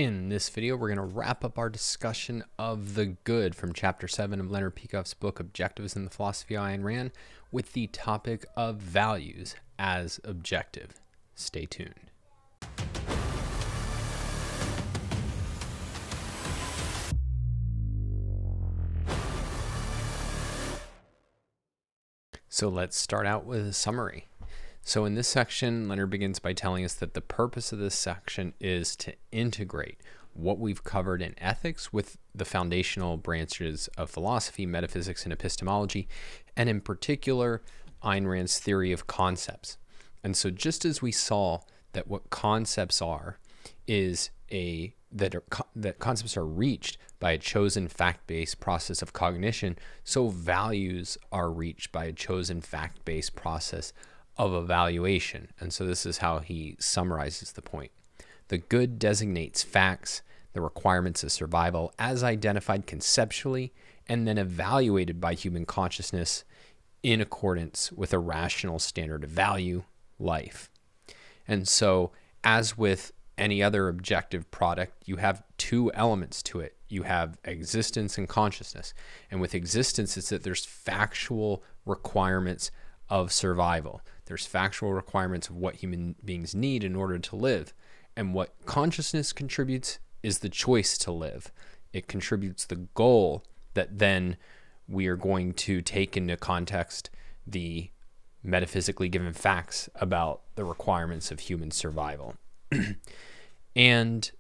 In this video, we're going to wrap up our discussion of the good from Chapter 7 of Leonard Peikoff's book, Objectivism, the Philosophy of Ayn Rand, with the topic of values as objective. Stay tuned. So let's start out with a summary. So in this section, Leonard begins by telling us that the purpose of this section is to integrate what we've covered in ethics with the foundational branches of philosophy, metaphysics, and epistemology, and in particular, Ayn Rand's theory of concepts. And so just as we saw that what concepts are is that concepts are reached by a chosen fact-based process of cognition, so values are reached by a chosen fact-based process of evaluation. And so this is how he summarizes the point. The good designates facts, the requirements of survival, as identified conceptually and then evaluated by human consciousness in accordance with a rational standard of value, life. And so, as with any other objective product, you have two elements to it. You have existence and consciousness. And with existence, it's that there's factual requirements of survival. There's factual requirements of what human beings need in order to live. And what consciousness contributes is the choice to live. It contributes the goal that then we are going to take into context the metaphysically given facts about the requirements of human survival. And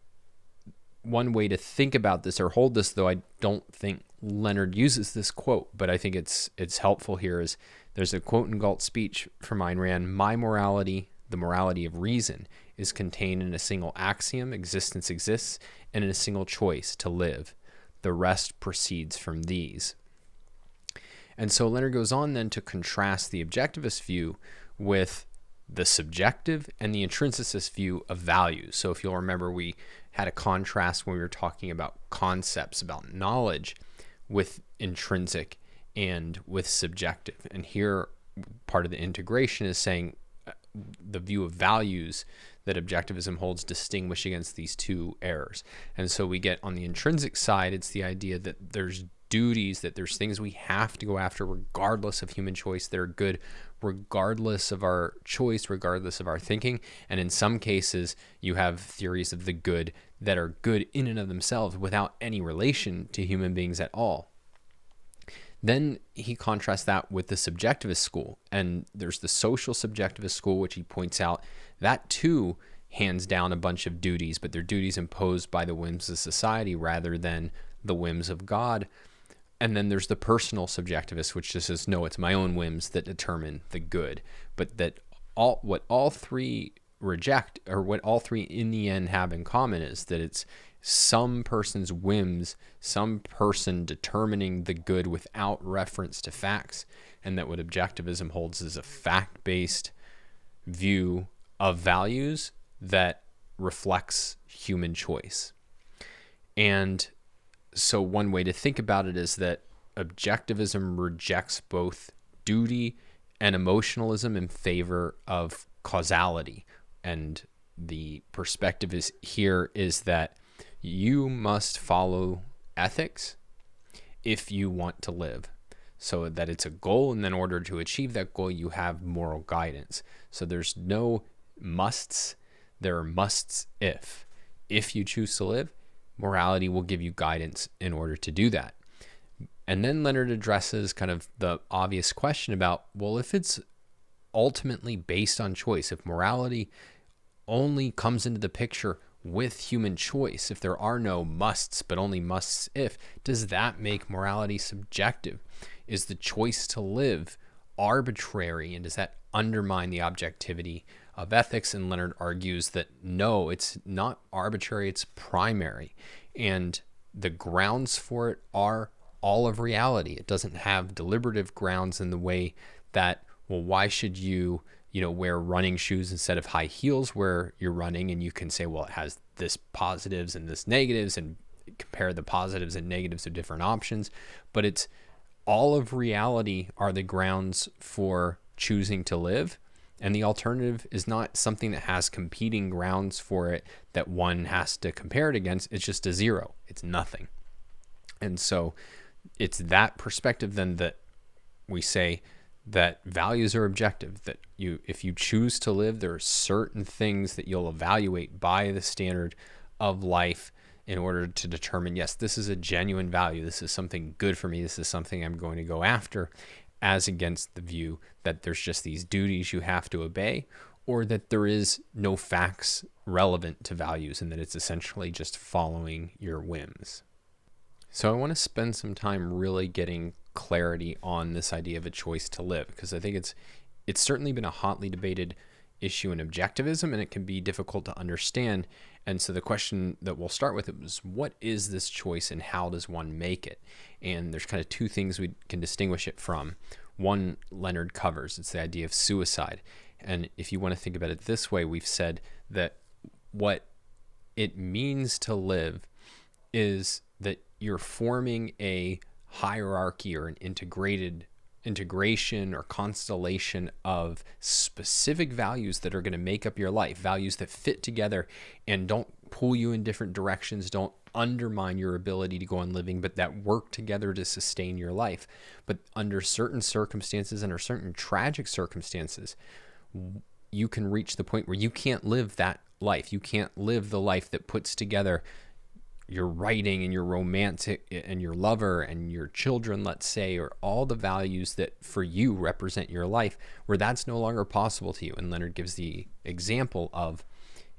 one way to think about this or hold this, though I don't think Leonard uses this quote, but I think it's helpful here, is there's a quote in Galt's speech from Ayn Rand: "My morality, the morality of reason, is contained in a single axiom, existence exists, and in a single choice, to live. The rest proceeds from these." And so Leonard goes on then to contrast the objectivist view with the subjective and the intrinsicist view of values. So if you'll remember, we had a contrast when we were talking about concepts, about knowledge, with intrinsic and with subjective. And here, part of the integration is saying the view of values that objectivism holds distinguish against these two errors. And so we get on the intrinsic side, it's the idea that there's duties, that there's things we have to go after regardless of human choice, that are good regardless of our choice, regardless of our thinking. And in some cases, you have theories of the good that are good in and of themselves without any relation to human beings at all. Then he contrasts that with the subjectivist school. And there's the social subjectivist school, which he points out, that too hands down a bunch of duties, but they're duties imposed by the whims of society rather than the whims of God. And then there's the personal subjectivist, which just says, no, it's my own whims that determine the good. But that what all three reject, or what all three in the end have in common, is that it's some person's whims, some person determining the good without reference to facts, and that what objectivism holds is a fact-based view of values that reflects human choice. And so one way to think about it is that objectivism rejects both duty and emotionalism in favor of causality. And the perspective here is that you must follow ethics if you want to live. So that it's a goal, and then in order to achieve that goal, you have moral guidance. So there's no musts, there are musts if. If you choose to live, morality will give you guidance in order to do that. And then Leonard addresses kind of the obvious question about, well, if it's ultimately based on choice, if morality only comes into the picture with human choice, if there are no musts, but only musts if, does that make morality subjective? Is the choice to live arbitrary, and does that undermine the objectivity of ethics? And Leonard argues that no, it's not arbitrary, it's primary. And the grounds for it are all of reality. It doesn't have deliberative grounds in the way that, well, why should you wear running shoes instead of high heels where you're running? And you can say, well, it has this positives and this negatives, and compare the positives and negatives of different options. But it's all of reality are the grounds for choosing to live. And the alternative is not something that has competing grounds for it that one has to compare it against. It's just a zero. It's nothing. And so it's that perspective then that we say that values are objective, that if you choose to live, there are certain things that you'll evaluate by the standard of life in order to determine, yes, this is a genuine value. This is something good for me. This is something I'm going to go after, as against the view that there's just these duties you have to obey, or that there is no facts relevant to values and that it's essentially just following your whims. So I want to spend some time really getting clarity on this idea of a choice to live, because I think it's certainly been a hotly debated issue in objectivism, and it can be difficult to understand. And so the question that we'll start with is, what is this choice and how does one make it? And there's kind of two things we can distinguish it from. One, Leonard covers, it's the idea of suicide. And if you want to think about it this way, we've said that what it means to live is that you're forming a hierarchy or an integration or constellation of specific values that are going to make up your life, values that fit together and don't pull you in different directions, don't undermine your ability to go on living, but that work together to sustain your life. But under certain circumstances, under certain tragic circumstances, you can reach the point where you can't live that life. You can't live the life that puts together your writing and your romantic and your lover and your children, let's say, or all the values that for you represent your life, where that's no longer possible to you. And Leonard gives the example of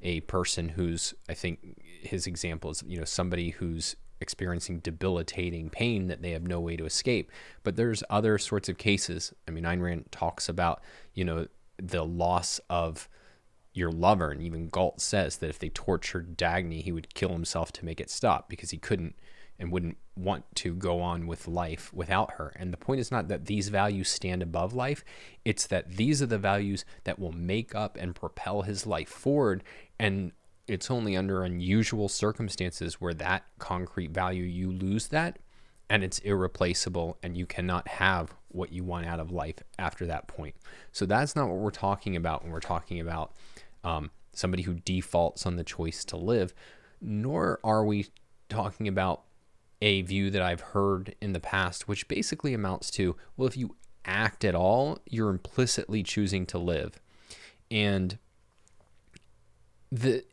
a person who's, I think his example is, somebody who's experiencing debilitating pain that they have no way to escape. But there's other sorts of cases. I mean, Ayn Rand talks about, the loss of your lover, and even Galt says that if they tortured Dagny, he would kill himself to make it stop, because he couldn't and wouldn't want to go on with life without her. And the point is not that these values stand above life, it's that these are the values that will make up and propel his life forward. And it's only under unusual circumstances where that concrete value, you lose that, and it's irreplaceable, and you cannot have what you want out of life after that point. So that's not what we're talking about when we're talking about somebody who defaults on the choice to live, nor are we talking about a view that I've heard in the past, which basically amounts to, well, if you act at all, you're implicitly choosing to live. And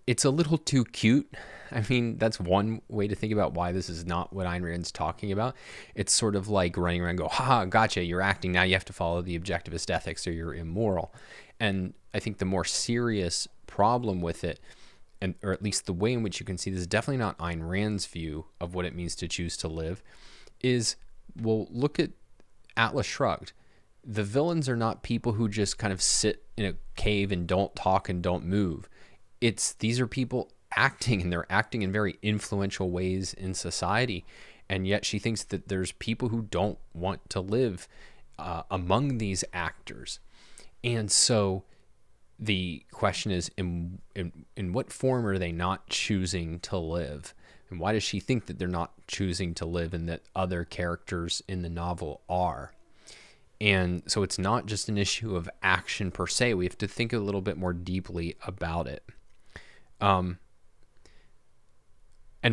it's a little too cute. I mean, that's one way to think about why this is not what Ayn Rand's talking about. It's sort of like running around and go, ha, gotcha, you're acting, now you have to follow the objectivist ethics or you're immoral. And I think the more serious problem with it, or at least the way in which you can see this is definitely not Ayn Rand's view of what it means to choose to live, is, well, look at Atlas Shrugged. The villains are not people who just kind of sit in a cave and don't talk and don't move. These are people acting, and they're acting in very influential ways in society. And yet she thinks that there's people who don't want to live among these actors. And so the question is, in what form are they not choosing to live? And why does she think that they're not choosing to live and that other characters in the novel are? And so it's not just an issue of action per se. We have to think a little bit more deeply about it. And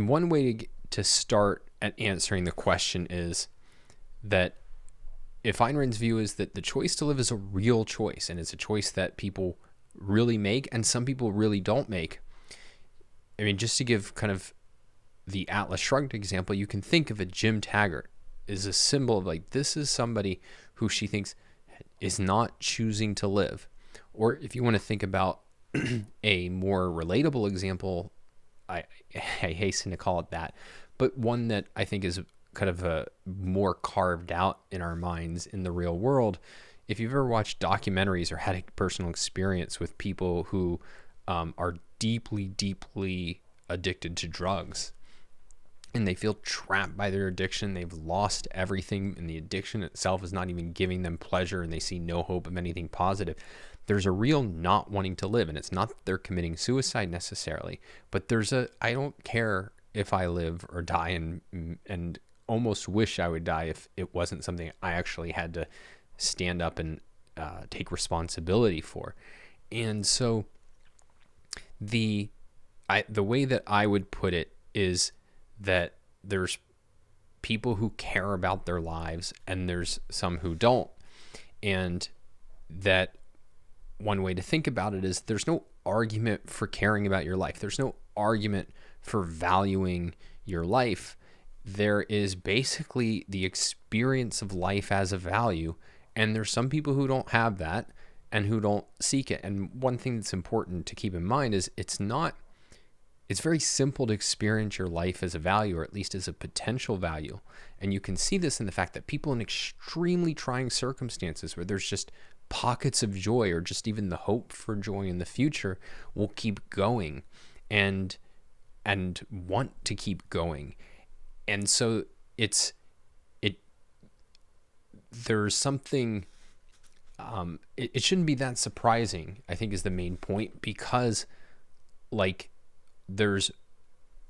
one way to start at answering the question is that if Ayn Rand's view is that the choice to live is a real choice, and it's a choice that people really make and some people really don't make. I mean, just to give kind of the Atlas Shrugged example, you can think of a Jim Taggart as a symbol of, like, this is somebody who she thinks is not choosing to live. Or if you want to think about a more relatable example, I hasten to call it that, but one that I think is kind of a more carved out in our minds in the real world. If you've ever watched documentaries or had a personal experience with people who are deeply, deeply addicted to drugs, and they feel trapped by their addiction, they've lost everything, and the addiction itself is not even giving them pleasure, and they see no hope of anything positive. There's a real not wanting to live, and it's not that they're committing suicide necessarily, but there's I don't care if I live or die, and almost wish I would die if it wasn't something I actually had to stand up and take responsibility for. And so the way that I would put it is that there's people who care about their lives and there's some who don't. And that one way to think about it is there's no argument for caring about your life. There's no argument for valuing your life. There is basically the experience of life as a value. And there's some people who don't have that and who don't seek it. And one thing that's important to keep in mind is it's very simple to experience your life as a value, or at least as a potential value. And you can see this in the fact that people in extremely trying circumstances where there's just pockets of joy or just even the hope for joy in the future will keep going and want to keep going. And so there's something, it shouldn't be that surprising, I think, is the main point, because like there's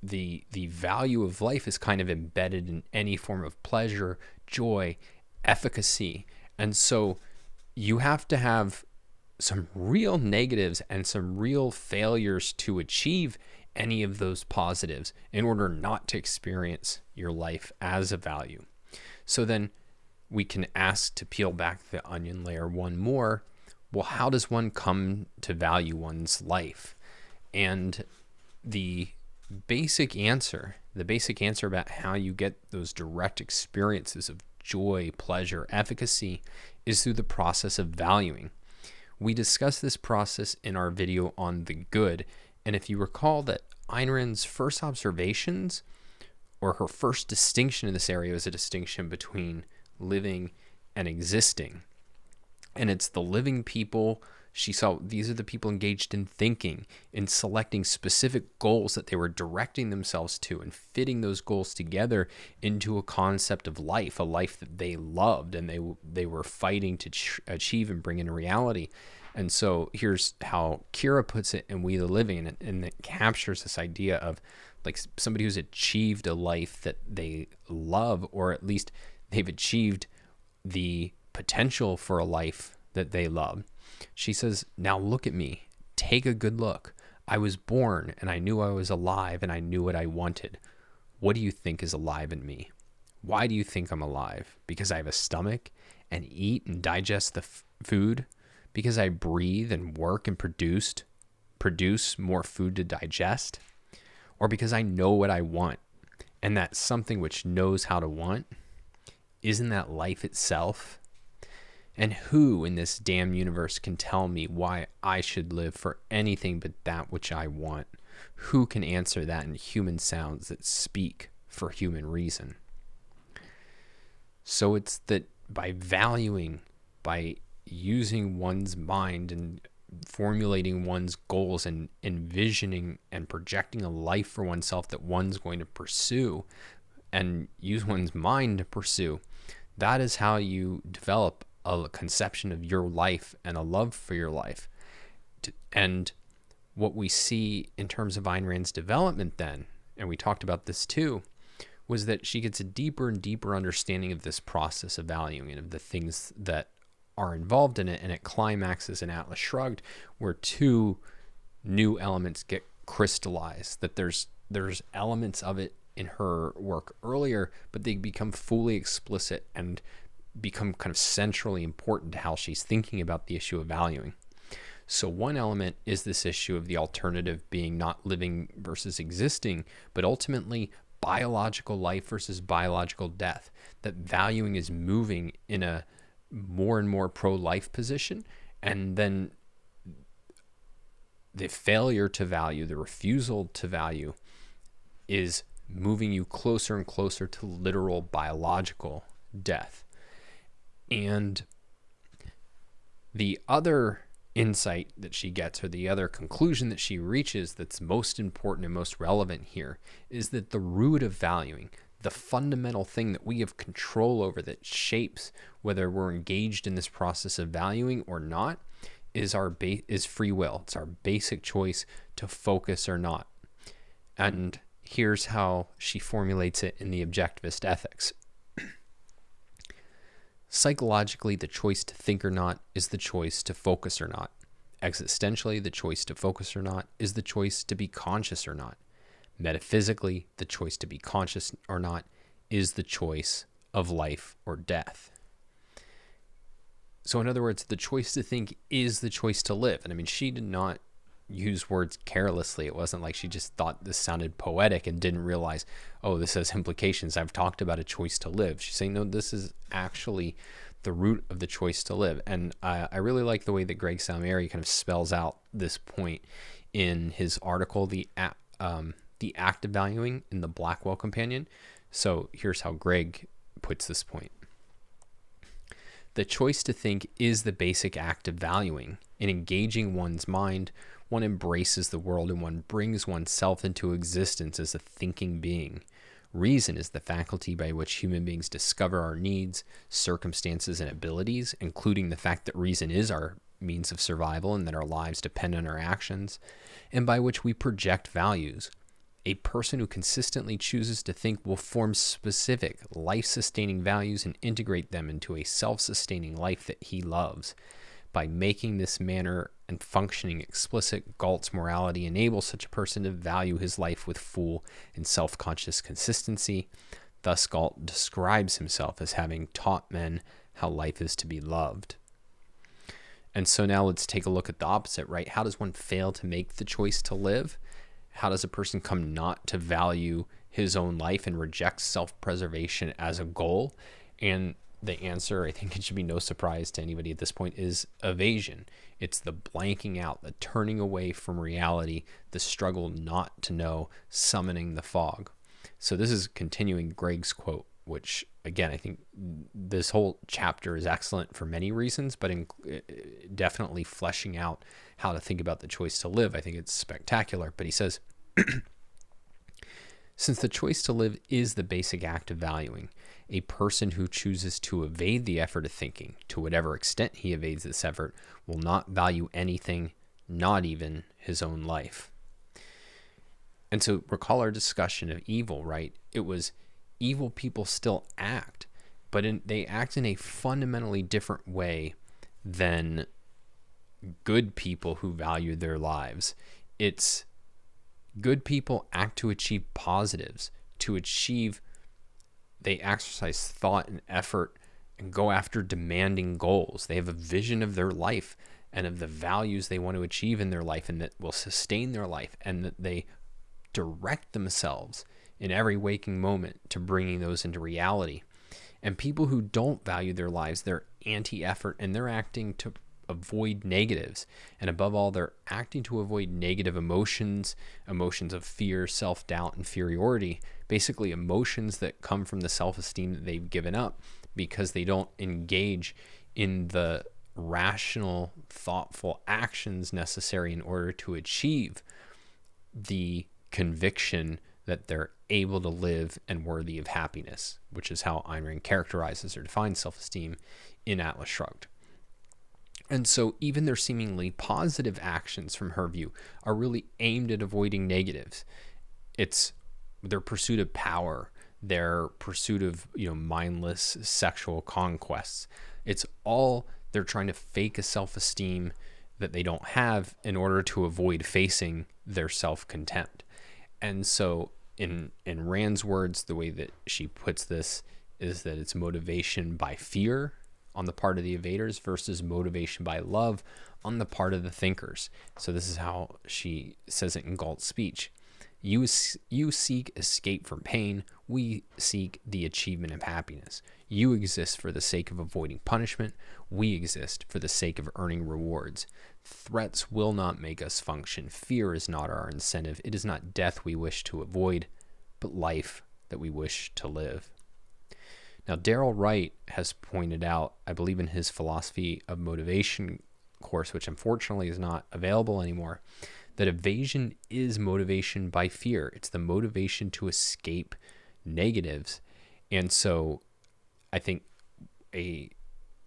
the value of life is kind of embedded in any form of pleasure, joy, efficacy. And so you have to have some real negatives and some real failures to achieve any of those positives in order not to experience your life as a value. So then we can ask, to peel back the onion layer one more, well, how does one come to value one's life? And the basic answer about how you get those direct experiences of joy, pleasure, efficacy is through the process of valuing. We discussed this process in our video on the good. And if you recall that Ayn Rand's first observations, or her first distinction in this area, is a distinction between living and existing. And it's the living people. She saw these are the people engaged in thinking, in selecting specific goals that they were directing themselves to and fitting those goals together into a concept of life, a life that they loved and they were fighting to achieve and bring into reality. And so here's how Kira puts it in We the Living, and it captures this idea of like somebody who's achieved a life that they love, or at least they've achieved the potential for a life that they love. She says, now look at me, take a good look. I was born and I knew I was alive and I knew what I wanted. What do you think is alive in me? Why do you think I'm alive? Because I have a stomach and eat and digest the food? Because I breathe and work and produce more food to digest? Or because I know what I want, and that's something which knows how to want? Isn't that life itself? And who in this damn universe can tell me why I should live for anything but that which I want? Who can answer that in human sounds that speak for human reason? So it's that by valuing, by using one's mind and formulating one's goals and envisioning and projecting a life for oneself that one's going to pursue and use one's mind to pursue, that is how you develop a conception of your life and a love for your life. And what we see in terms of Ayn Rand's development then, and we talked about this too, was that she gets a deeper and deeper understanding of this process of valuing and of the things that are involved in it, and it climaxes in Atlas Shrugged, where two new elements get crystallized. That there's elements of it in her work earlier, but they become fully explicit and become kind of centrally important to how she's thinking about the issue of valuing. So one element is this issue of the alternative being not living versus existing, but ultimately biological life versus biological death. That valuing is moving in a more and more pro-life position, and then the failure to value, the refusal to value, is moving you closer and closer to literal biological death. And the other insight that she gets, or the other conclusion that she reaches that's most important and most relevant here, is that the root of valuing, the fundamental thing that we have control over that shapes whether we're engaged in this process of valuing or not, is free will. It's our basic choice to focus or not. And here's how she formulates it in the Objectivist Ethics. Psychologically, the choice to think or not is the choice to focus or not. Existentially, the choice to focus or not is the choice to be conscious or not. Metaphysically, the choice to be conscious or not is the choice of life or death. So in other words, the choice to think is the choice to live. And I mean, she did not use words carelessly. It wasn't like she just thought this sounded poetic and didn't realize, oh, this has implications. I've talked about a choice to live. She's saying, no, this is actually the root of the choice to live. And I really like the way that Greg Salmieri kind of spells out this point in his article, The Act of Valuing in the Blackwell Companion. So here's how Greg puts this point. The choice to think is the basic act of valuing. In engaging one's mind, one embraces the world and one brings oneself into existence as a thinking being. Reason is the faculty by which human beings discover our needs, circumstances, and abilities, including the fact that reason is our means of survival and that our lives depend on our actions, and by which we project values. A person who consistently chooses to think will form specific, life-sustaining values and integrate them into a self-sustaining life that he loves. By making this manner and functioning explicit, Galt's morality enables such a person to value his life with full and self-conscious consistency. Thus, Galt describes himself as having taught men how life is to be loved. And so now let's take a look at the opposite, right? How does one fail to make the choice to live? How does a person come not to value his own life and reject self-preservation as a goal? And the answer, I think it should be no surprise to anybody at this point, is evasion. It's the blanking out, the turning away from reality, the struggle not to know, summoning the fog. So this is continuing Greg's quote, which, again, I think this whole chapter is excellent for many reasons, but definitely fleshing out how to think about the choice to live. I think it's spectacular. But he says, since the choice to live is the basic act of valuing, a person who chooses to evade the effort of thinking, to whatever extent he evades this effort, will not value anything, not even his own life. And so recall our discussion of evil, right? It was evil people still act, but they act in a fundamentally different way than good people who value their lives. It's good people act to achieve positives, they exercise thought and effort and go after demanding goals. They have a vision of their life and of the values they want to achieve in their life and that will sustain their life, and that they direct themselves in every waking moment to bringing those into reality. And people who don't value their lives, they're anti-effort and they're acting to avoid negatives. And above all, they're acting to avoid negative emotions of fear, self-doubt, inferiority, basically emotions that come from the self-esteem that they've given up because they don't engage in the rational, thoughtful actions necessary in order to achieve the conviction that they're able to live and worthy of happiness, which is how Ayn Rand characterizes or defines self-esteem in Atlas Shrugged. And so even their seemingly positive actions from her view are really aimed at avoiding negatives. It's their pursuit of power, their pursuit of, mindless sexual conquests. It's all they're trying to fake a self-esteem that they don't have in order to avoid facing their self-contempt. And so in Rand's words, the way that she puts this is that it's motivation by fear on the part of the evaders versus motivation by love on the part of the thinkers. So this is how she says it in Galt's speech. You seek escape from pain. We seek the achievement of happiness. You exist for the sake of avoiding punishment. We exist for the sake of earning rewards. Threats will not make us function. Fear is not our incentive. It is not death we wish to avoid, but life that we wish to live. Now, Darrell Wright has pointed out, I believe in his Philosophy of Motivation course, which unfortunately is not available anymore, that evasion is motivation by fear. It's the motivation to escape negatives. And so I think a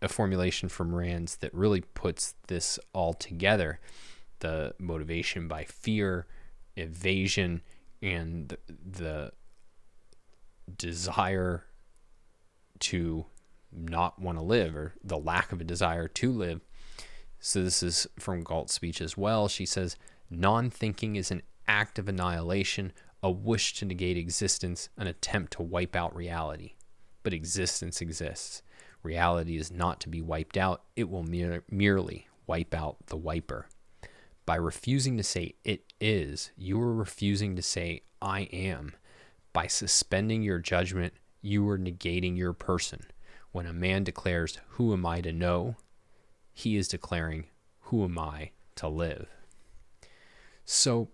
formulation from Rand's that really puts this all together, the motivation by fear, evasion, and the desire to not want to live, or the lack of a desire to live. So this is from Galt's speech as well. She says, non-thinking is an act of annihilation, a wish to negate existence, an attempt to wipe out reality. But existence exists. Reality is not to be wiped out. It will merely wipe out the wiper. By refusing to say it is, you are refusing to say I am. By suspending your judgment, you are negating your person. When a man declares, who am I to know? He is declaring, who am I to live? So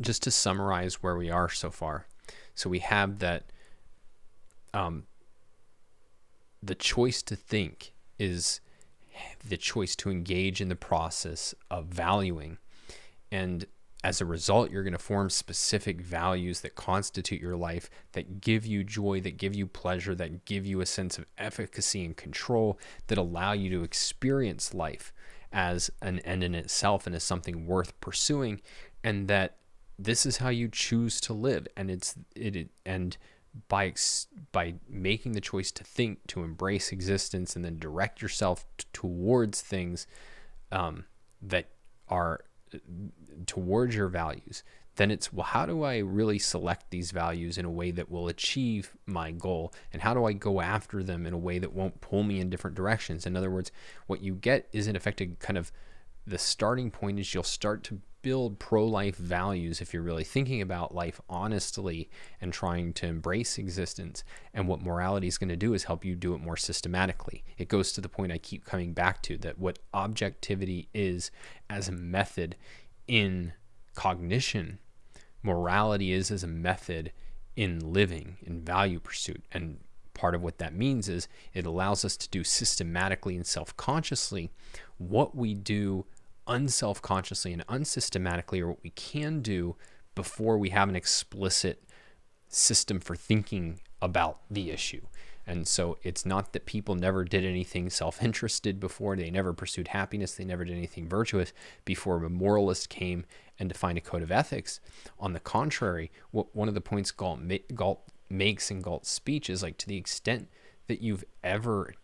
just to summarize where we are so far. So we have that the choice to think is the choice to engage in the process of valuing. And as a result, you're going to form specific values that constitute your life, that give you joy, that give you pleasure, that give you a sense of efficacy and control, that allow you to experience life as an end in itself and as something worth pursuing, and that this is how you choose to live. And by making the choice to think, to embrace existence, and then direct yourself towards things that are towards your values, then it's, well, how do I really select these values in a way that will achieve my goal? And how do I go after them in a way that won't pull me in different directions? In other words, what you get is in effect a kind of, the starting point is you'll start to build pro-life values if you're really thinking about life honestly and trying to embrace existence. And what morality is going to do is help you do it more systematically. It goes to the point I keep coming back to, that what objectivity is as a method in cognition, morality is as a method in living, in value pursuit. And part of what that means is it allows us to do systematically and self-consciously what we do unself-consciously and unsystematically, or what we can do before we have an explicit system for thinking about the issue. And so it's not that people never did anything self-interested before, they never pursued happiness, they never did anything virtuous before a moralist came and defined a code of ethics. On the contrary, one of the points Galt makes in Galt's speech is, like, to the extent that you've ever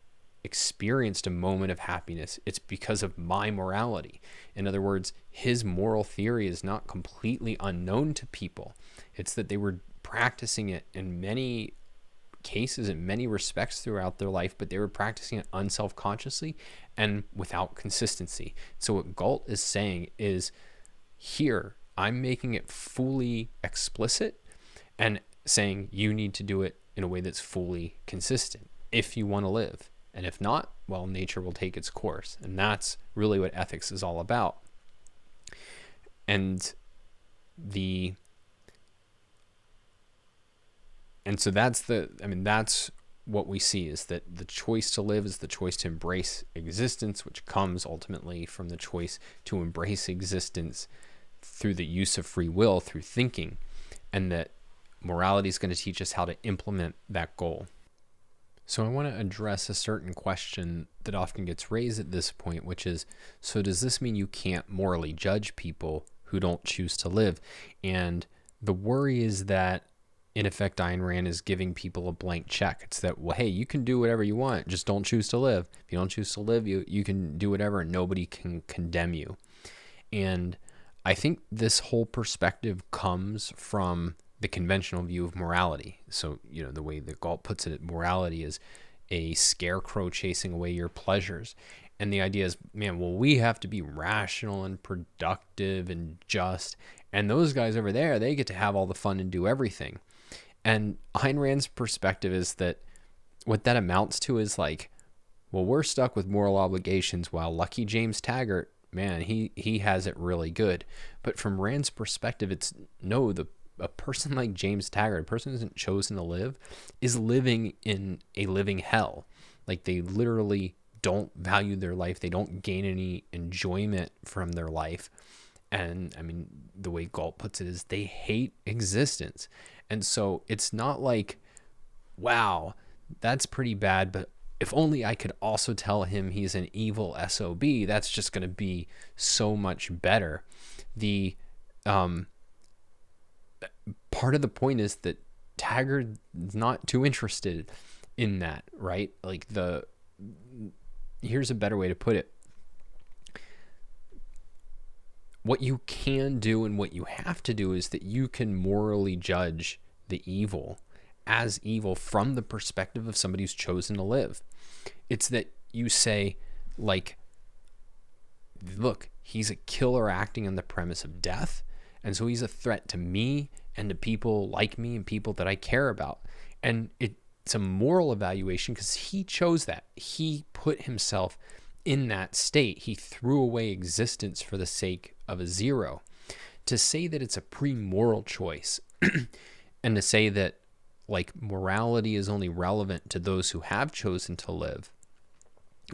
experienced a moment of happiness, it's because of my morality. In other words, his moral theory is not completely unknown to people. It's that they were practicing it in many cases, in many respects throughout their life, but they were practicing it unself-consciously and without consistency. So what Galt is saying is, here, I'm making it fully explicit and saying you need to do it in a way that's fully consistent if you want to live. And if not, well, nature will take its course. And that's really what ethics is all about. And so that's what we see, is that the choice to live is the choice to embrace existence, which comes ultimately from the choice to embrace existence through the use of free will, through thinking, and that morality is going to teach us how to implement that goal. So I want to address a certain question that often gets raised at this point, which is, so does this mean you can't morally judge people who don't choose to live? And the worry is that, in effect, Ayn Rand is giving people a blank check. It's that, well, hey, you can do whatever you want, just don't choose to live. If you don't choose to live, you can do whatever and nobody can condemn you. And I think this whole perspective comes from the conventional view of morality. So, the way that Galt puts it, morality is a scarecrow chasing away your pleasures. And the idea is, man, well, we have to be rational and productive and just. And those guys over there, they get to have all the fun and do everything. And Ayn Rand's perspective is that what that amounts to is like, well, we're stuck with moral obligations while lucky James Taggart, man, he has it really good. But from Rand's perspective, it's no, a person like James Taggart, a person who isn't chosen to live, is living in a living hell. Like, they literally don't value their life. They don't gain any enjoyment from their life. And I mean, the way Galt puts it is they hate existence. And so it's not like, wow, that's pretty bad, but if only I could also tell him he's an evil SOB, that's just going to be so much better. The part of the point is that Taggart is not too interested in that, right? Like here's a better way to put it. What you can do and what you have to do is that you can morally judge the evil as evil from the perspective of somebody who's chosen to live. It's that you say, like, look, he's a killer acting on the premise of death, and so he's a threat to me and to people like me and people that I care about. And it's a moral evaluation because he chose that. He put himself in that state. He threw away existence for the sake of a zero. To say that it's a pre-moral choice and to say that, like, morality is only relevant to those who have chosen to live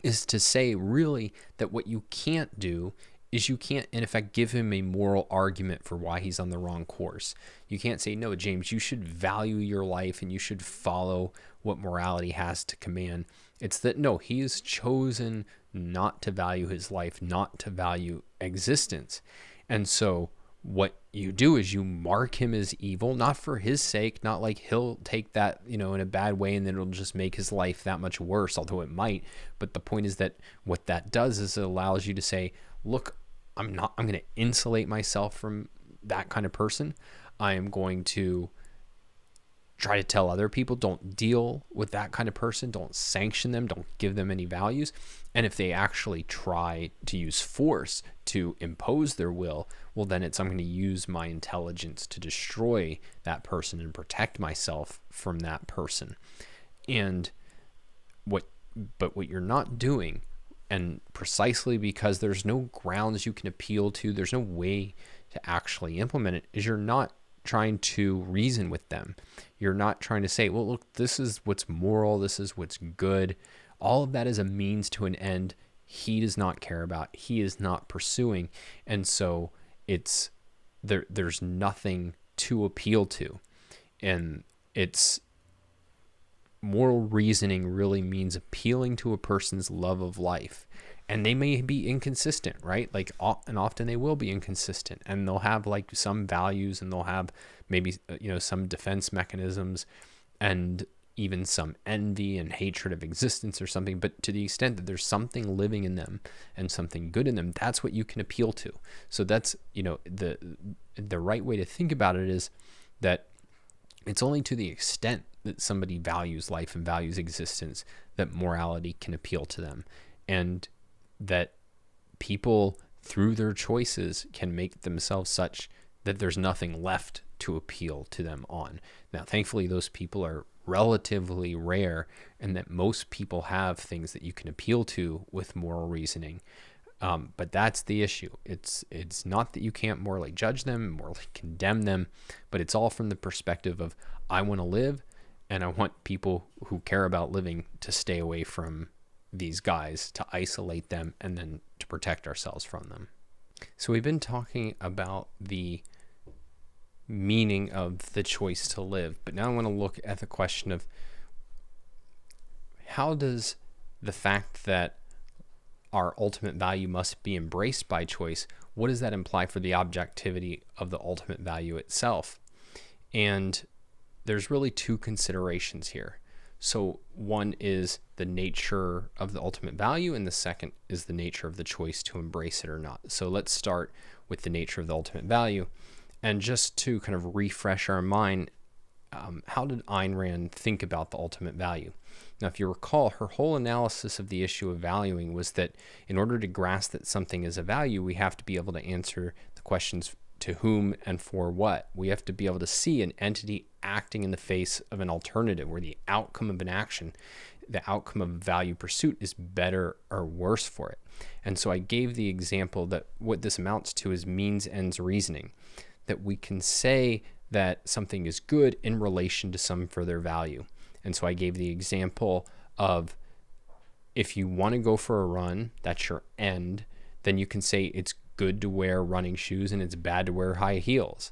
is to say really that what you can't do is you can't, in effect, give him a moral argument for why he's on the wrong course. You can't say, no, James, you should value your life and you should follow what morality has to command. It's that, no, he has chosen not to value his life, not to value existence. And so what you do is you mark him as evil, not for his sake, not like he'll take that, in a bad way and then it'll just make his life that much worse, although it might. But the point is that what that does is it allows you to say, look, I'm going to insulate myself from that kind of person. I am going to try to tell other people, don't deal with that kind of person, don't sanction them, don't give them any values. And if they actually try to use force to impose their will, well, then I'm going to use my intelligence to destroy that person and protect myself from that person. And what you're not doing, and precisely because there's no grounds you can appeal to, there's no way to actually implement it, is you're not trying to reason with them. You're not trying to say, well, look, this is what's moral, this is what's good. All of that is a means to an end he does not care about, he is not pursuing. And so there's nothing to appeal to. And it's moral reasoning really means appealing to a person's love of life. And they may be inconsistent, right? Like, and often they will be inconsistent, and they'll have like some values, and they'll have maybe, some defense mechanisms, and even some envy and hatred of existence or something. But to the extent that there's something living in them and something good in them, that's what you can appeal to. So that's, the right way to think about it is that it's only to the extent that somebody values life and values existence that morality can appeal to them. And that people, through their choices, can make themselves such that there's nothing left to appeal to them on. Now, thankfully, those people are relatively rare, and that most people have things that you can appeal to with moral reasoning. But that's the issue. It's not that you can't morally judge them, morally condemn them, but it's all from the perspective of, I want to live, and I want people who care about living to stay away from these guys, to isolate them, and then to protect ourselves from them. So we've been talking about the meaning of the choice to live, but now I want to look at the question of, how does the fact that our ultimate value must be embraced by choice, what does that imply for the objectivity of the ultimate value itself? And there's really two considerations here. So one is the nature of the ultimate value, and the second is the nature of the choice to embrace it or not. So let's start with the nature of the ultimate value. And just to kind of refresh our mind, how did Ayn Rand think about the ultimate value? Now, if you recall, her whole analysis of the issue of valuing was that in order to grasp that something is a value, we have to be able to answer the questions to whom and for what. We have to be able to see an entity acting in the face of an alternative where the outcome of an action, the outcome of value pursuit, is better or worse for it. And so I gave the example that what this amounts to is means ends reasoning, that we can say that something is good in relation to some further value. And so I gave the example of, if you want to go for a run, that's your end, then you can say it's good to wear running shoes and it's bad to wear high heels.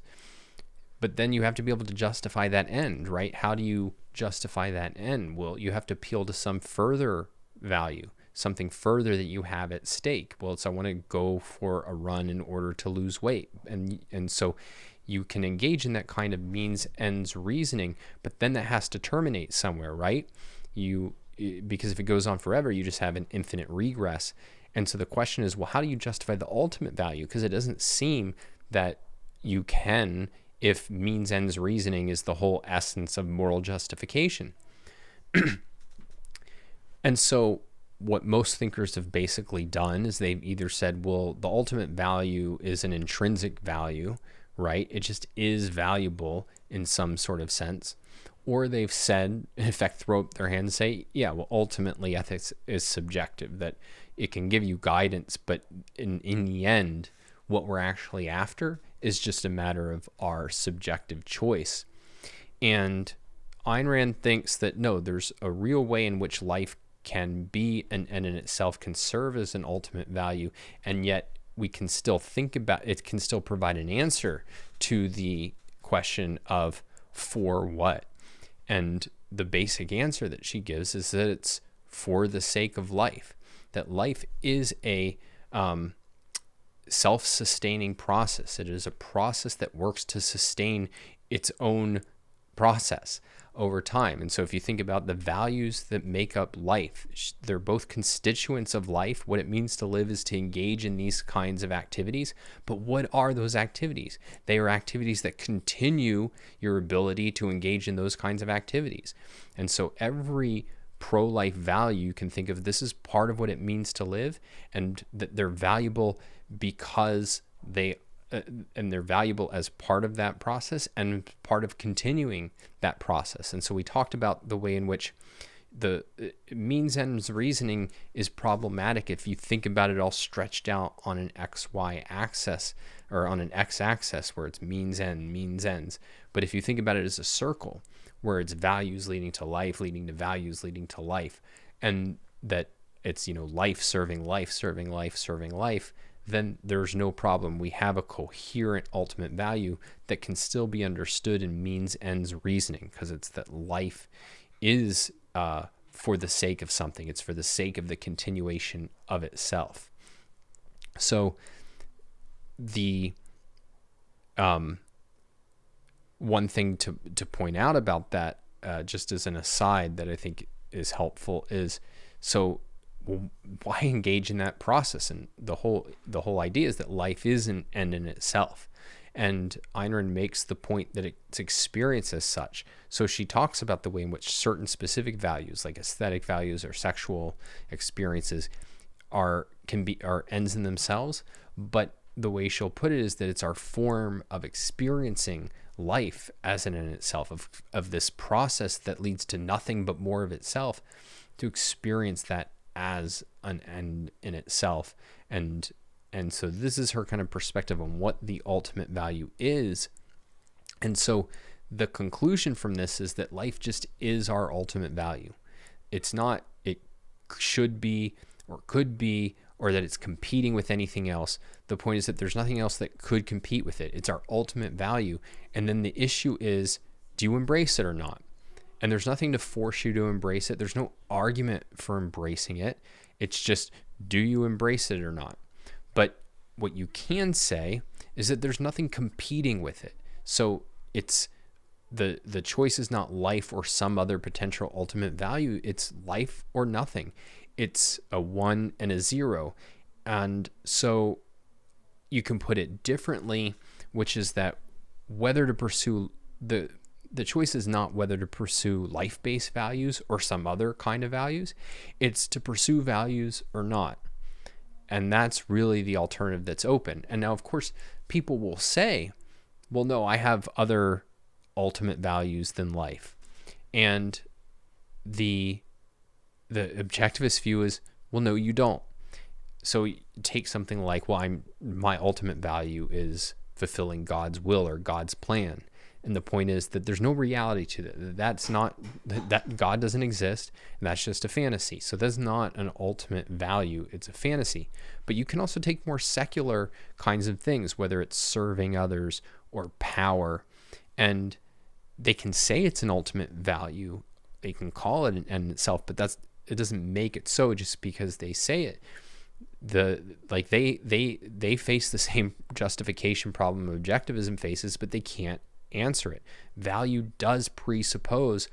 But then you have to be able to justify that end, right? How do you justify that end? Well, you have to appeal to some further value, something further that you have at stake. Well, it's, I want to go for a run in order to lose weight. And so you can engage in that kind of means ends reasoning, but then that has to terminate somewhere, right? because if it goes on forever, you just have an infinite regress. And so the question is, well, how do you justify the ultimate value? Because it doesn't seem that you can, if means ends reasoning is the whole essence of moral justification. And so what most thinkers have basically done is they've either said, well, the ultimate value is an intrinsic value, right? It just is valuable in some sort of sense. Or they've said, in effect, throw up their hand and say, yeah, well, ultimately ethics is subjective, that it can give you guidance, but in the end, what we're actually after is just a matter of our subjective choice. And Ayn Rand thinks that no, there's a real way in which life can be and in itself can serve as an ultimate value, and yet we can still think about it, can still provide an answer to the question of for what. And the basic answer that she gives is that it's for the sake of life, that life is a self-sustaining process. It is a process that works to sustain its own process over time. And so if you think about the values that make up life, they're both constituents of life. What it means to live is to engage in these kinds of activities. But what are those activities? They are activities that continue your ability to engage in those kinds of activities. And so every pro-life value you can think of, this is part of what it means to live, and that they're valuable because they're valuable as part of that process and part of continuing that process. And so we talked about the way in which the means ends reasoning is problematic if you think about it all stretched out on an XY axis or on an X axis where it's means ends. But if you think about it as a circle where it's values leading to life, leading to values, leading to life, and that it's, life serving life, serving life, serving life, then there's no problem. We have a coherent ultimate value that can still be understood in means ends reasoning, because it's that life is for the sake of something. It's for the sake of the continuation of itself. So the one thing to point out about that, just as an aside that I think is helpful, is why engage in that process? And the whole idea is that life is an end in itself. And Ayn Rand makes the point that it's experienced as such. So she talks about the way in which certain specific values, like aesthetic values or sexual experiences, are ends in themselves. But the way she'll put it is that it's our form of experiencing life as an end in itself, of this process that leads to nothing but more of itself, to experience that as an end in itself. And so this is her kind of perspective on what the ultimate value is. And so the conclusion from this is that life just is our ultimate value. It's not, it should be or could be, or that it's competing with anything else. The point is that there's nothing else that could compete with it. It's our ultimate value. And then the issue is, do you embrace it or not? And there's nothing to force you to embrace it. There's no argument for embracing it. It's just, do you embrace it or not? But what you can say is that there's nothing competing with it. So it's the choice is not life or some other potential ultimate value. It's life or nothing. It's a 1 and a 0. And so you can put it differently, which is that whether to pursue the choice is not whether to pursue life-based values or some other kind of values. It's to pursue values or not. And that's really the alternative that's open. And now, of course, people will say, well, no, I have other ultimate values than life. And the objectivist view is, well, no, you don't. So take something like, well, my ultimate value is fulfilling God's will or God's plan. And the point is that there's no reality to that. That's not, that God doesn't exist, and that's just a fantasy. So that's not an ultimate value. It's a fantasy. But you can also take more secular kinds of things, whether it's serving others or power, and they can say it's an ultimate value. They can call it an end in itself, but it doesn't make it so just because they say it. They face the same justification problem objectivism faces, but they can't answer it. Value does presuppose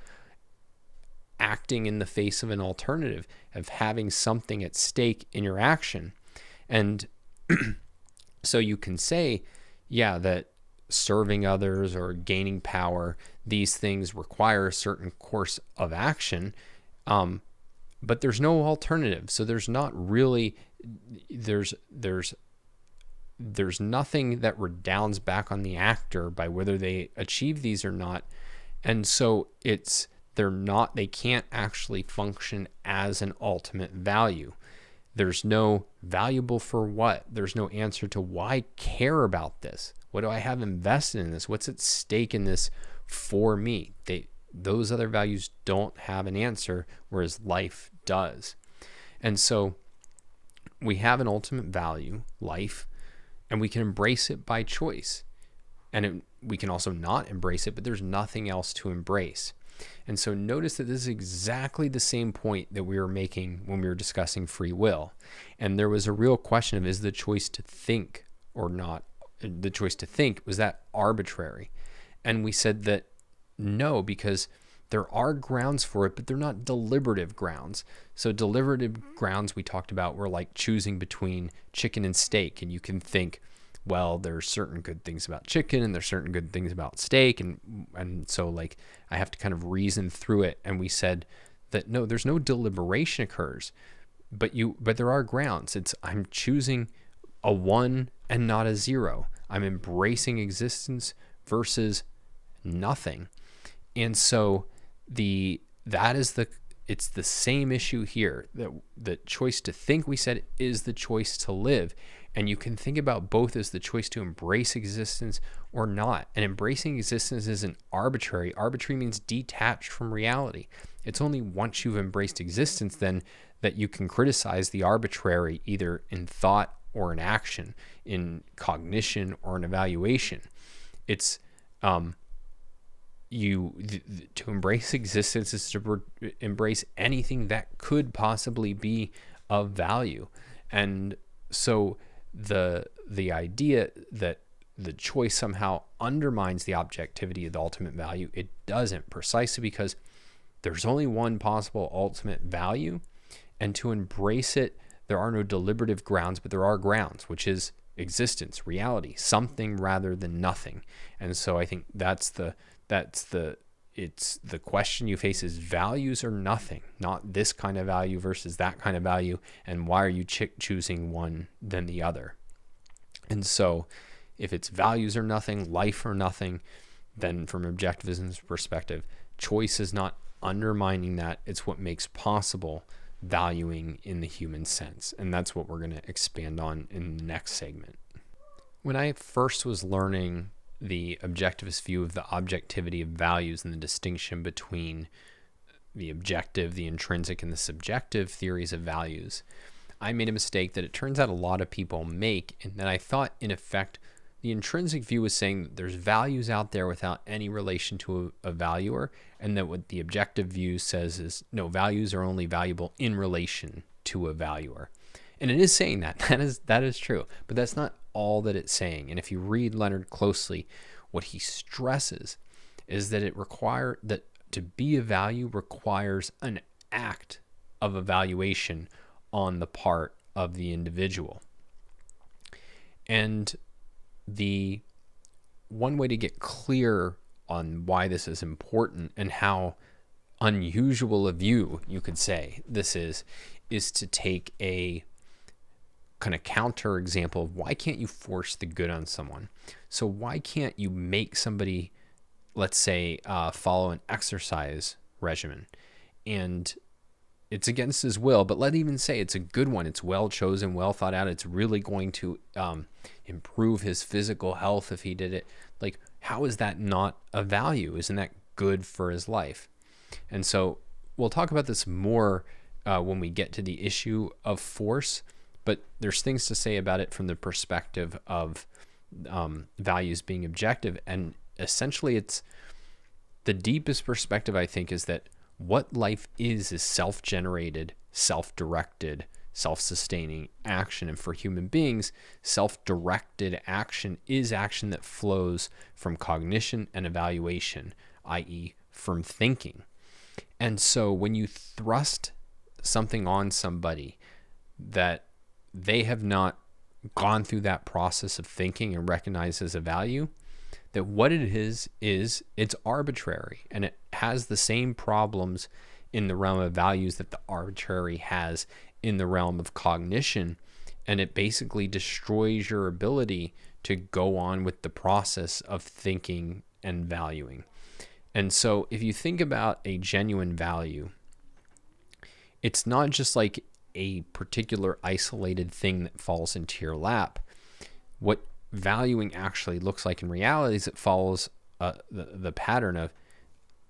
acting in the face of an alternative, of having something at stake in your action. And so you can say, yeah, that serving others or gaining power, these things require a certain course of action, but there's no alternative. So there's not really, there's nothing that redounds back on the actor by whether they achieve these or not. And so they can't actually function as an ultimate value. There's no valuable for what? There's no answer to why I care about this. What do I have invested in this? What's at stake in this for me? Those other values don't have an answer, whereas life does. And so we have an ultimate value, life, and we can embrace it by choice. And we can also not embrace it, but there's nothing else to embrace. And so notice that this is exactly the same point that we were making when we were discussing free will. And there was a real question of, is the choice to think or not? The choice to think, was that arbitrary? And we said that no, because there are grounds for it, but they're not deliberative grounds. So deliberative grounds we talked about were like choosing between chicken and steak. And you can think, well, there's certain good things about chicken and there's certain good things about steak. And so like I have to kind of reason through it. And we said that no, there's no deliberation occurs, but there are grounds. I'm choosing a 1 and not a 0. I'm embracing existence versus nothing. And so it's the same issue here. The choice to think, we said, is the choice to live. And you can think about both as the choice to embrace existence or not. And embracing existence isn't arbitrary. Arbitrary means detached from reality. It's only once you've embraced existence then that you can criticize the arbitrary, either in thought or in action, in cognition or in evaluation. It's to embrace existence is to embrace anything that could possibly be of value. And so the idea that the choice somehow undermines the objectivity of the ultimate value, it doesn't, precisely because there's only one possible ultimate value, and to embrace it, there are no deliberative grounds, but there are grounds, which is existence, reality, something rather than nothing. And so I think it's the question you face is values or nothing, not this kind of value versus that kind of value, and why are you choosing one than the other? And so if it's values or nothing, life or nothing, then from Objectivism's perspective, choice is not undermining that. It's what makes possible valuing in the human sense. And that's what we're going to expand on in the next segment. When I first was learning the objectivist view of the objectivity of values and the distinction between the objective, the intrinsic, and the subjective theories of values, I made a mistake that it turns out a lot of people make, and that I thought, in effect, the intrinsic view was saying that there's values out there without any relation to a valuer, and that what the objective view says is, no, values are only valuable in relation to a valuer. And it is saying that. That is true. But that's not all that it's saying. And if you read Leonard closely, what he stresses is that that to be a value requires an act of evaluation on the part of the individual. And the one way to get clear on why this is important and how unusual a view, you could say, this is to take a kind of counter example of why can't you force the good on someone? So why can't you make somebody, let's say, follow an exercise regimen, and it's against his will, but let's even say it's a good one. It's well chosen, well thought out. It's really going to improve his physical health if he did it. Like, how is that not a value? Isn't that good for his life? And so we'll talk about this more when we get to the issue of force, but there's things to say about it from the perspective of values being objective. And essentially, it's the deepest perspective, I think, is that what life is self-generated, self-directed, self-sustaining action. And for human beings, self-directed action is action that flows from cognition and evaluation, i.e. from thinking. And so when you thrust something on somebody that they have not gone through that process of thinking and recognize as a value, that what it is it's arbitrary, and it has the same problems in the realm of values that the arbitrary has in the realm of cognition, and it basically destroys your ability to go on with the process of thinking and valuing. And so if you think about a genuine value, it's not just like a particular isolated thing that falls into your lap. What valuing actually looks like in reality is it follows the pattern of,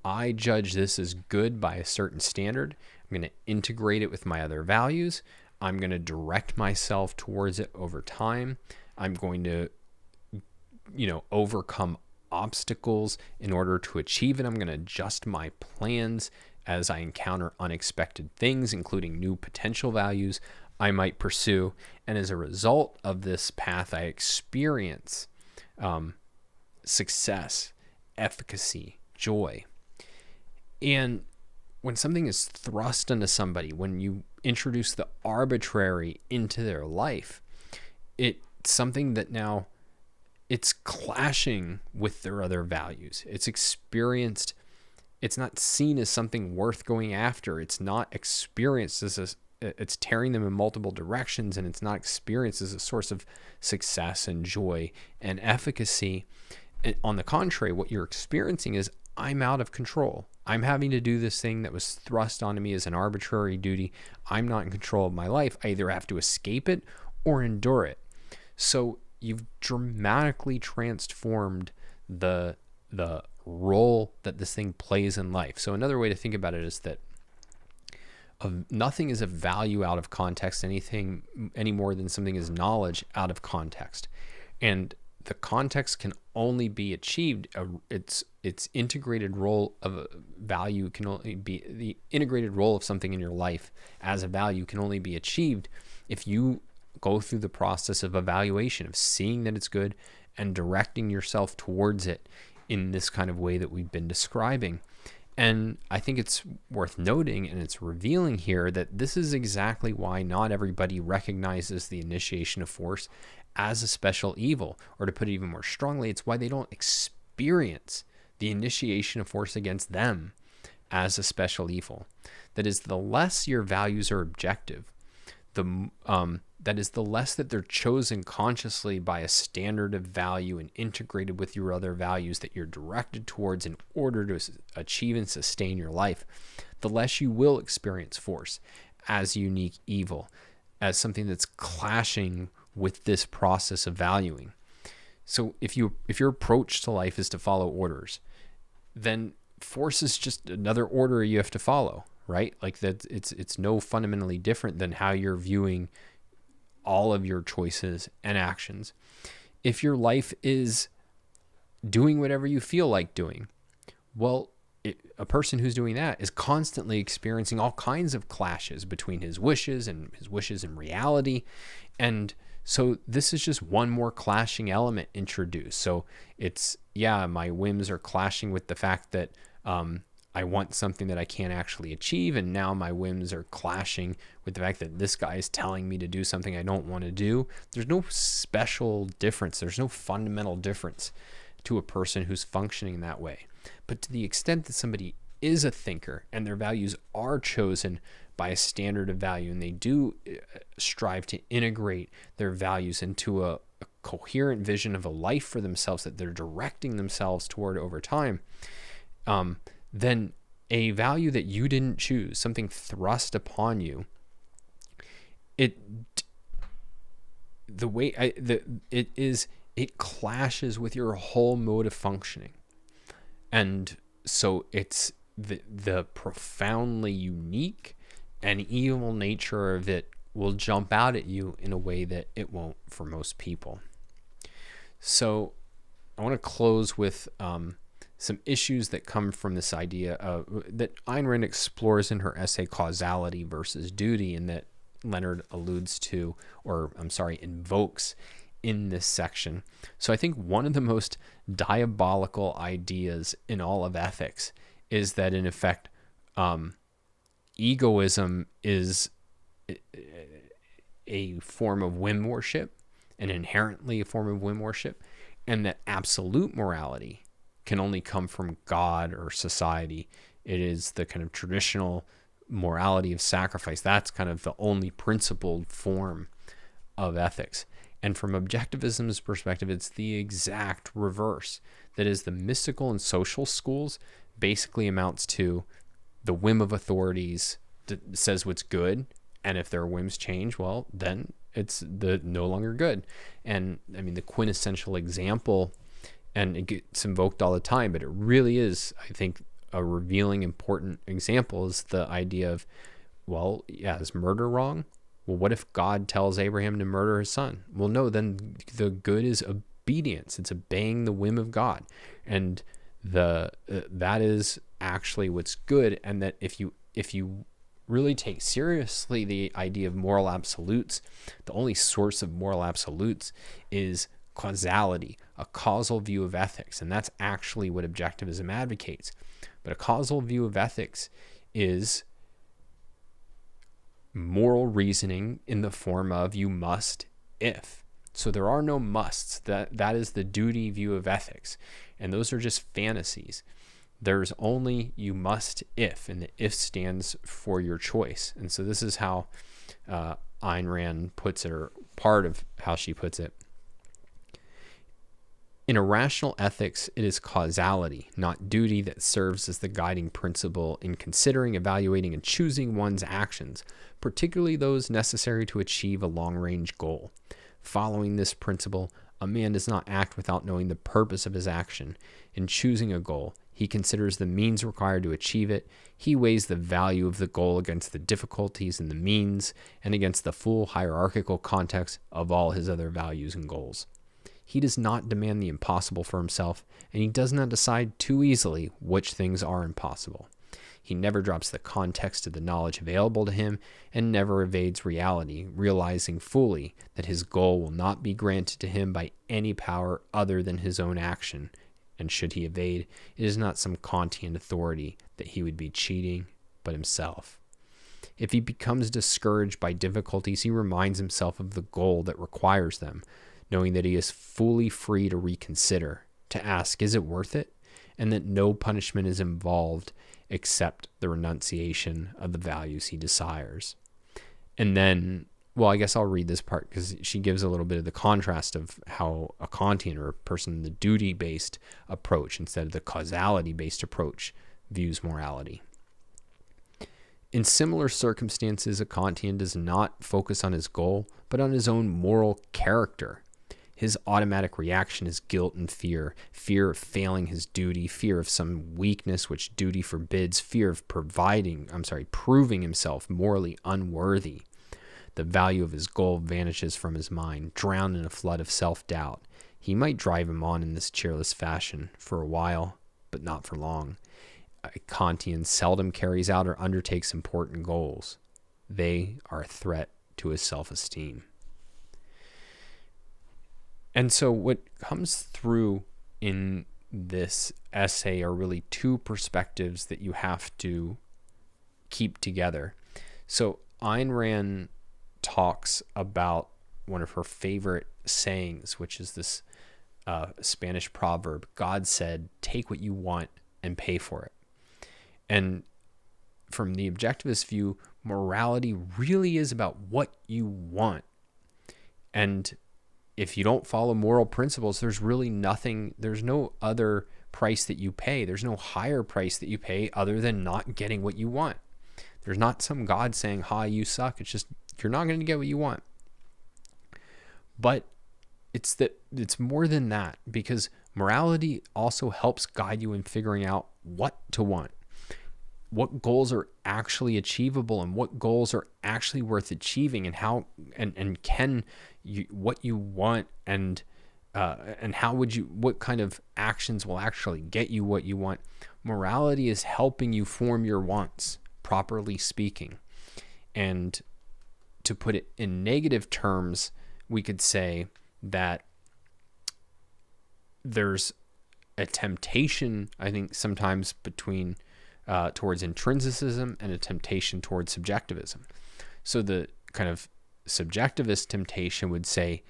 I judge this as good by a certain standard. I'm going to integrate it with my other values. I'm going to direct myself towards it over time. I'm going to, overcome obstacles in order to achieve it. I'm going to adjust my plans as I encounter unexpected things, including new potential values I might pursue. And as a result of this path, I experience success, efficacy, joy. And when something is thrust into somebody, when you introduce the arbitrary into their life, it's something that now it's clashing with their other values. It's experienced. It's not seen as something worth going after. It's not experienced as it's tearing them in multiple directions, and it's not experienced as a source of success and joy and efficacy. And on the contrary, what you're experiencing is, I'm out of control. I'm having to do this thing that was thrust onto me as an arbitrary duty. I'm not in control of my life. I either have to escape it or endure it. So you've dramatically transformed the role that this thing plays in life. So another way to think about it is that nothing is of value out of context, any more than something is knowledge out of context. And the context can only be achieved, its integrated role of value can only be, the integrated role of something in your life as a value can only be achieved if you go through the process of evaluation, of seeing that it's good and directing yourself towards it in this kind of way that we've been describing. And I think it's worth noting, and it's revealing here, that this is exactly why not everybody recognizes the initiation of force as a special evil, or to put it even more strongly, it's why they don't experience the initiation of force against them as a special evil. That is, the less your values are objective, that is, the less that they're chosen consciously by a standard of value and integrated with your other values that you're directed towards in order to achieve and sustain your life, the less you will experience force as unique evil, as something that's clashing with this process of valuing. So if your approach to life is to follow orders, then force is just another order you have to follow, right? Like that, it's no fundamentally different than how you're viewing all of your choices and actions. If your life is doing whatever you feel like doing, well, a person who's doing that is constantly experiencing all kinds of clashes between his wishes and reality. And so this is just one more clashing element introduced. So it's, my whims are clashing with the fact that I want something that I can't actually achieve, and now my whims are clashing with the fact that this guy is telling me to do something I don't want to do. There's no special difference. There's no fundamental difference to a person who's functioning that way. But to the extent that somebody is a thinker and their values are chosen by a standard of value, and they do strive to integrate their values into a coherent vision of a life for themselves that they're directing themselves toward over time, then a value that you didn't choose, something thrust upon you, it clashes with your whole mode of functioning. And so it's the profoundly unique and evil nature of it will jump out at you in a way that it won't for most people. So I want to close with some issues that come from this idea that Ayn Rand explores in her essay Causality versus Duty, and that Leonard invokes in this section. So I think one of the most diabolical ideas in all of ethics is that, in effect, egoism is a form of whim worship, and inherently a form of whim worship, and that absolute morality can only come from God or society. It is the kind of traditional morality of sacrifice. That's kind of the only principled form of ethics. And from objectivism's perspective, it's the exact reverse. That is, the mystical and social schools basically amounts to the whim of authorities that says what's good, and if their whims change, well, then it's no longer good. And I mean, the quintessential example, and it gets invoked all the time, but it really is, I think, a revealing, important example is the idea of, well, yeah, is murder wrong? Well, what if God tells Abraham to murder his son? Well, no, then the good is obedience. It's obeying the whim of God. And that is actually what's good. And that if you really take seriously the idea of moral absolutes, the only source of moral absolutes is causality, a causal view of ethics. And that's actually what objectivism advocates. But a causal view of ethics is moral reasoning in the form of you must if. So there are no musts. That is the duty view of ethics. And those are just fantasies. There's only you must if, and the if stands for your choice. And so this is how Ayn Rand puts it, or part of how she puts it. In a rational ethics, it is causality, not duty, that serves as the guiding principle in considering, evaluating, and choosing one's actions, particularly those necessary to achieve a long-range goal. Following this principle, a man does not act without knowing the purpose of his action. In choosing a goal, he considers the means required to achieve it. He weighs the value of the goal against the difficulties in the means and against the full hierarchical context of all his other values and goals. He does not demand the impossible for himself, and he does not decide too easily which things are impossible. He never drops the context of the knowledge available to him and never evades reality, realizing fully that his goal will not be granted to him by any power other than his own action. And should he evade, it is not some Kantian authority that he would be cheating, but himself. If he becomes discouraged by difficulties, he reminds himself of the goal that requires them, knowing that he is fully free to reconsider, to ask, is it worth it? And that no punishment is involved except the renunciation of the values he desires. And then, well, I guess I'll read this part because she gives a little bit of the contrast of how a Kantian, or a person in the duty-based approach instead of the causality-based approach, views morality. In similar circumstances, a Kantian does not focus on his goal, but on his own moral character. His automatic reaction is guilt and fear of failing his duty, fear of some weakness which duty forbids, fear of proving himself morally unworthy. The value of his goal vanishes from his mind, drowned in a flood of self-doubt. He might drive him on in this cheerless fashion for a while, but not for long. A Kantian seldom carries out or undertakes important goals. They are a threat to his self-esteem. And so what comes through in this essay are really two perspectives that you have to keep together. So Ayn Rand talks about one of her favorite sayings, which is this Spanish proverb, God said, take what you want and pay for it. And from the objectivist view, morality really is about what you want. And if you don't follow moral principles, there's really nothing, there's no other price that you pay. There's no higher price that you pay other than not getting what you want. There's not some God saying, ha, you suck. It's just, you're not going to get what you want. But it's more than that, because morality also helps guide you in figuring out what to want, what goals are actually achievable and what goals are actually worth achieving, and how, and can you, what you want, and how would you, what kind of actions will actually get you what you want. Morality is helping you form your wants, properly speaking. And to put it in negative terms, we could say that there's a temptation, I think, sometimes between towards intrinsicism and a temptation towards subjectivism. So the kind of subjectivist temptation would say,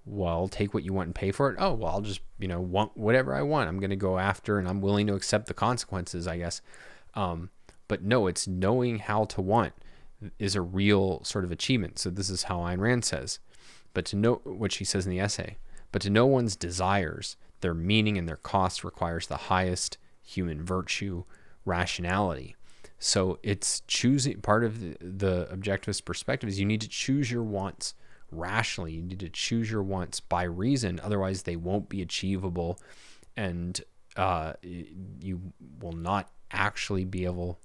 well, take what you want and pay for it. Oh, well, I'll just, want whatever I want. I'm going to go after, and I'm willing to accept the consequences, I guess. But no, it's knowing how to want is a real sort of achievement. So this is how Ayn Rand says, but to know what she says in the essay, but to know one's desires, their meaning and their cost requires the highest human virtue, rationality. So it's choosing. Part of the objectivist perspective is you need to choose your wants rationally. You need to choose your wants by reason. Otherwise, they won't be achievable, and you will not actually be able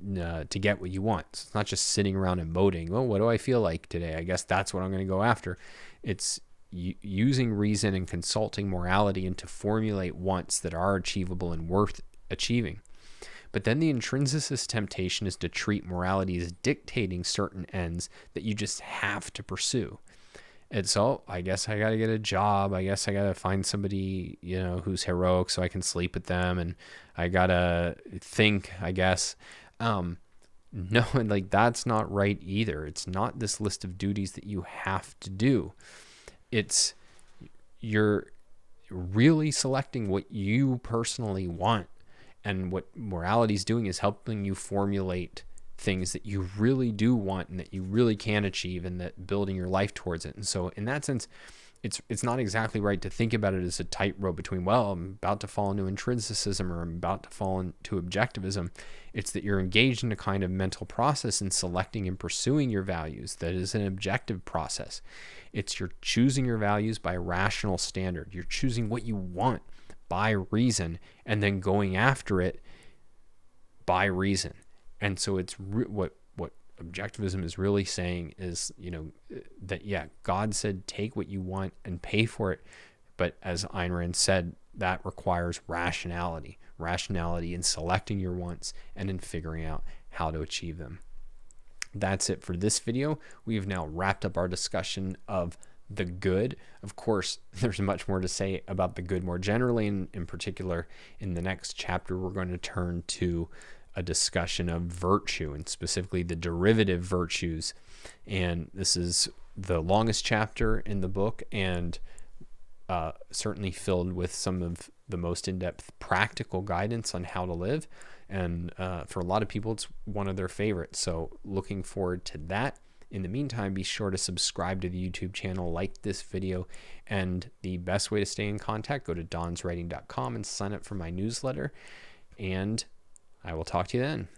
to get what you want. So it's not just sitting around and emoting. Well, what do I feel like today? I guess that's what I'm going to go after. It's using reason and consulting morality and to formulate wants that are achievable and worth achieving. But then the intrinsicist temptation is to treat morality as dictating certain ends that you just have to pursue. It's, I guess I got to get a job. I guess I got to find somebody, who's heroic so I can sleep with them. And I got to think, I guess. No, and that's not right either. It's not this list of duties that you have to do. It's you're really selecting what you personally want. And what morality is doing is helping you formulate things that you really do want and that you really can achieve, and that building your life towards it. And so in that sense, it's not exactly right to think about it as a tightrope between, well, I'm about to fall into intrinsicism or I'm about to fall into objectivism. It's that you're engaged in a kind of mental process in selecting and pursuing your values that is an objective process. It's you're choosing your values by a rational standard. You're choosing what you want by reason and then going after it by reason. And so it's what objectivism is really saying is, that, God said, take what you want and pay for it. But as Ayn Rand said, that requires rationality in selecting your wants and in figuring out how to achieve them. That's it for this video. We have now wrapped up our discussion of the good. Of course, there's much more to say about the good more generally, and in particular, in the next chapter, we're going to turn to a discussion of virtue, and specifically the derivative virtues. And this is the longest chapter in the book, and certainly filled with some of the most in-depth practical guidance on how to live. And for a lot of people, it's one of their favorites. So looking forward to that. In the meantime, be sure to subscribe to the YouTube channel, like this video, and the best way to stay in contact, go to donswriting.com and sign up for my newsletter. And I will talk to you then.